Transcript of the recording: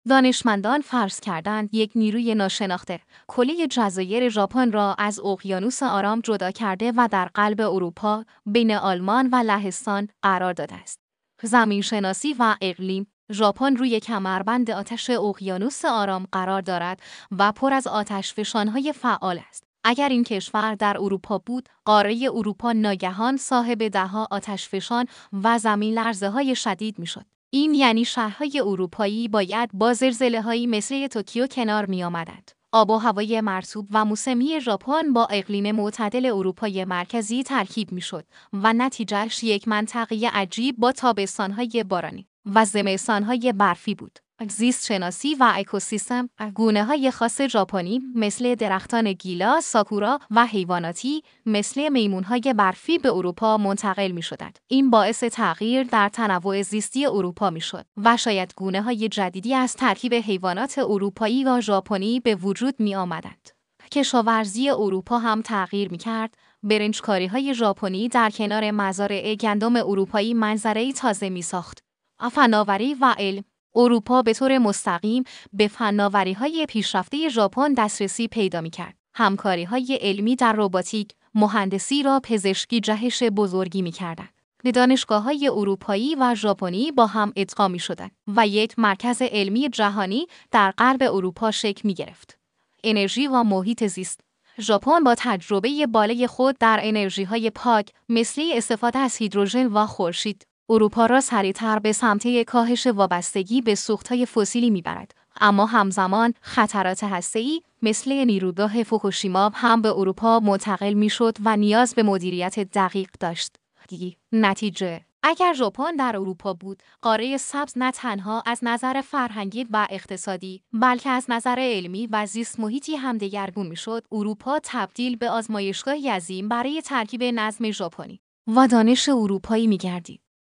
دانشمندان فرض کردند یک نیروی ناشناخته کره جزایر ژاپن را از اقیانوس آرام جدا کرده و در قلب اروپا بین آلمان و لهستان قرار داده است. زمینشناسی و اقلیم: ژاپن روی کمربند آتش اقیانوس آرام قرار دارد و پر از آتشفشان‌های فعال است. اگر این کشور در اروپا بود، قاره اروپا ناگهان صاحب ده‌ها آتشفشان و زمین‌لرزه‌های شدید می‌شد. این یعنی شهرهای اروپایی باید با زلزله‌هایی مثل توکیو کنار می‌آمدند. آب و هوای مرطوب و موسمی ژاپن با اقلیم معتدل اروپای مرکزی ترکیب می‌شد و نتیجهش یک منطقه عجیب با تابستان‌های بارانی و زمستان‌های برفی بود. زیست شناسی و اکوسیستم: گونه‌های خاص ژاپنی مثل درختان گیلاس، ساکورا و حیواناتی مثل میمون‌های برفی به اروپا منتقل می‌شدند. این باعث تغییر در تنوع زیستی اروپا می‌شد و شاید گونه‌های جدیدی از ترکیب حیوانات اروپایی و ژاپنی به وجود می‌آمدند. کشاورزی اروپا هم تغییر می‌کرد. برنجکاری‌های ژاپنی در کنار مزارع گندم اروپایی منظره‌ای تازه می‌ساخت. فناوری و علم: اروپا به طور مستقیم به فناوری‌های پیشرفته ژاپن دسترسی پیدا می‌کرد. همکاری‌های علمی در رباتیک، مهندسی را پزشکی جهش بزرگی می‌کردند. دانشگاه‌های اروپایی و ژاپنی با هم ادغام می‌شدند و یک مرکز علمی جهانی در غرب اروپا شکل می‌گرفت. انرژی و محیط زیست: ژاپن با تجربه بالای خود در انرژی‌های پاک مثل استفاده از هیدروژن و خورشید، اروپا را سریعتر به سمت کاهش وابستگی به سوخت‌های فسیلی می‌برد. اما همزمان خطرات هسته‌ای مثل نیروگاه فوکوشیما هم به اروپا منتقل می‌شد و نیاز به مدیریت دقیق داشت. نتیجه: اگر ژاپن در اروپا بود، قاره سبز نه تنها از نظر فرهنگی و اقتصادی، بلکه از نظر علمی و زیست محیطی هم دگرگون می‌شد. اروپا تبدیل به آزمایشگاهی عظیم برای ترکیب نظم ژاپنی و دانش اروپایی می‌گردید.